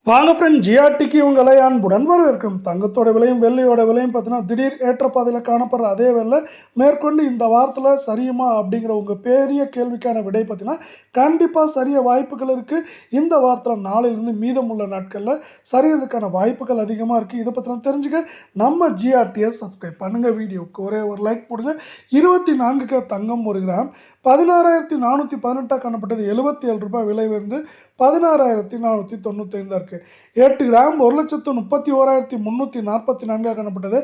வாங்க ஃப்ரெண்ட், ஜிஆர்டிக்கு உங்களை அன்புடன் வரவேற்கும். தங்கத்தோட விலையும் வெள்ளியோட விலையும் பார்த்தீங்கன்னா திடீர் ஏற்றப்பாதையில் காணப்படுற அதே வேளை மேற்கொண்டு இந்த வாரத்தில் சரியுமா அப்படிங்கிற உங்கள் பெரிய கேள்விக்கான விடை பார்த்தீங்கன்னா கண்டிப்பாக சரிய வாய்ப்புகள் இருக்குது. இந்த வாரத்தில் நாளையிலிருந்து மீதமுள்ள நாட்களில் சரியறதுக்கான வாய்ப்புகள் அதிகமாக இருக்குது. இதை பற்றின தெரிஞ்சுக்க நம்ம ஜிஆர்டியை சப்ஸ்கிரைப் பண்ணுங்கள். வீடியோவுக்கு ஒரே ஒரு லைக் போடுங்க. 24K தங்கம் 1 கிராம் 16,418 காணப்பட்டது. 77 ரூபாய் விலை வந்து 16,495 இருக்குது. 8 கிராம் 1,31,344 காணப்பட்டது.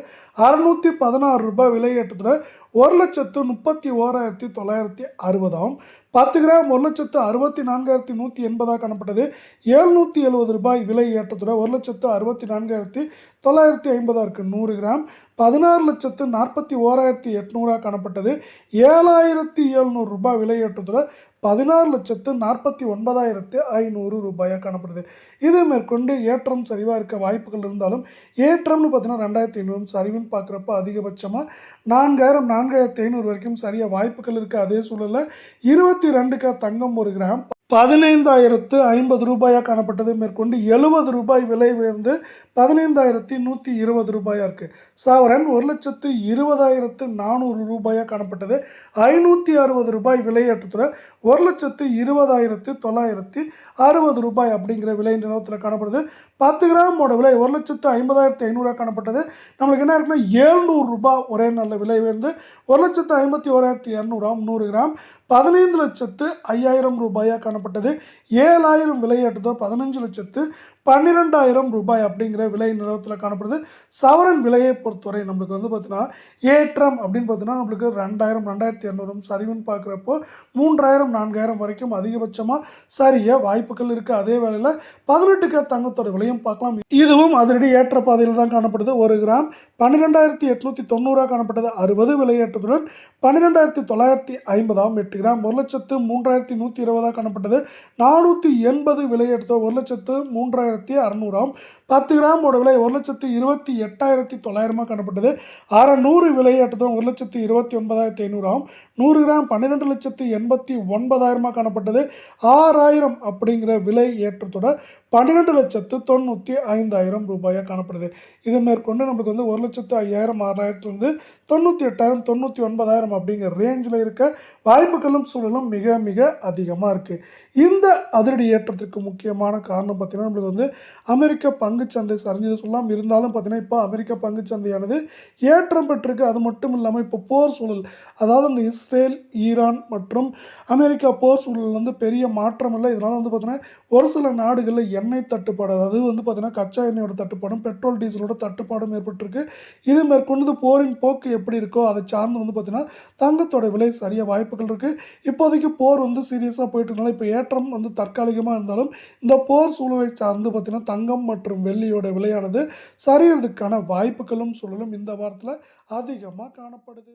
616 ரூபாய் விலை ஏற்றத்துடன் 1,31,960 10 கிராம் 1,64,180 காணப்பட்டது. 770 ரூபாய் விலை ஏற்றத்துடன் 1,64,950 இருக்குது. 100 கிராம் 16,41,800 காணப்பட்டது. 7,700 ரூபாய் விலை ஏற்றத்துடன் 16,49,500 ரூபாயாக காணப்படுது. இது மேற்கொண்டு ஏற்றம் சரிவாக இருக்க வாய்ப்புகள் இருந்தாலும் ஏற்றம்னு பார்த்தீங்கன்னா 2,500 சரிவுன்னு பார்க்குறப்ப அதிகபட்சமாக 4,000 4,500 வரைக்கும் சரியாக வாய்ப்புகள் இருக்குது. அதே சூழலில் 22K தங்கம் 1 கிராம் 15,050 ரூபாயாக காணப்பட்டது. மேற்கொண்டு 70 ரூபாய் விலை உயர்ந்து 15,120 ரூபாயாக இருக்குது. சவரன் 1,20,400 ரூபாயாக காணப்பட்டது. 560 ரூபாய் விலை ஏற்றத்துடன் 1,20,960 ரூபாய் அப்படிங்கிற விலை நிலவரத்தில் காணப்படுது. 10 கிராமோட விலை 1,50,500 காணப்பட்டது. நம்மளுக்கு என்ன இருக்குன்னா 700 ரூபாய் ஒரே நல்ல விலை உயர்ந்து 1,51,200. 100 கிராம் 15,05,000 ரூபாயாக காணப்பட்டது. 7,000 விலை ஏற்றதோ 15,12,000 ரூபாய் அப்படிங்கிற விலை நிலவரத்தில் காணப்படுது. சவரன் விலையை பொறுத்தவரை நம்மளுக்கு வந்து பார்த்தீங்கன்னா ஏற்றம் அப்படின்னு பார்த்தீங்கன்னா நம்மளுக்கு 2,000 2,200 சரிவுன்னு பார்க்குறப்போ 3,000 4,000 வரைக்கும் அதிகபட்சமாக சரிய வாய்ப்புகள் இருக்குது. அதே வேளையில் 18K தங்கத்தோட விலையும் பார்க்கலாம். இதுவும் அதிரடி ஏற்ற பாதையில் தான் காணப்படுது. 1 கிராம் 12,890 காணப்பட்டது. 60 விலை ஏற்றத்துடன் 12,950. 8 கிராம் 1,03,120 காணப்பட்டது. 480 விலை ஏற்றத்தோ 1,03,600. 10 கிராமோட விலை 1,28,900 காணப்பட்டது. 600 விலை ஏற்றத்தோ 1,29,500. 100 கிராம் 12,89,000 காணப்பட்டது. 6,000 அப்படிங்கிற விலை ஏற்றத்தோட 12,95,000 ரூபாயாக காணப்படுது. இது மேற்கொண்டு நமக்கு வந்து 1,05,000 6,000 98,000 99,000 அப்படிங்கிற ரேஞ்சில் இருக்க வாய்ப்புகளும் சூழலும் மிக மிக அதிகமாக இருக்குது. இந்த அதிரடி ஏற்றத்திற்கு முக்கியமான காரணம் பார்த்தீங்கன்னா நம்மளுக்கு வந்து அமெரிக்க பங்குச்சந்தை சரிஞ்சது சொல்லலாம். இருந்தாலும் பார்த்தீங்கன்னா இப்போ அமெரிக்க பங்குச்சந்தையானது ஏற்றம் பெற்றிருக்கு. அது மட்டும் இல்லாமல் இப்போ போர் சூழல், அதாவது இந்த இஸ்ரேல் ஈரான் மற்றும் அமெரிக்கா போர் சூழல் வந்து பெரிய மாற்றம் இல்லை. இதனால் வந்து பார்த்தீங்கன்னா ஒரு சில நாடுகளில் எண்ணெய் தட்டுப்பாடு, அதாவது வந்து பார்த்தீங்கன்னா கச்சா எண்ணெயோட தட்டுப்பாடும் பெட்ரோல் டீசலோட தட்டுப்பாடும் ஏற்பட்டிருக்கு. இது மேற்கொண்டு போரின் போக்கு எப்படி இருக்கோ அதை சார்ந்து வந்து பார்த்தீங்கன்னா தங்கத்தோட விலை சரிய வாய்ப்புகள் இருக்குது. இப்போதைக்கு போர் வந்து சீரியஸாக போயிட்டு இருந்தாலும் இப்போ ஏற்றம் வந்து தற்காலிகமாக இருந்தாலும் இந்த போர் சூழலை சார்ந்து பார்த்தீங்கன்னா தங்கம் மற்றும் வெள்ளியோட விலையானது சரியறதுக்கான வாய்ப்புகளும் சூழலும் இந்த வாரத்தில் அதிகமாக காணப்படுது.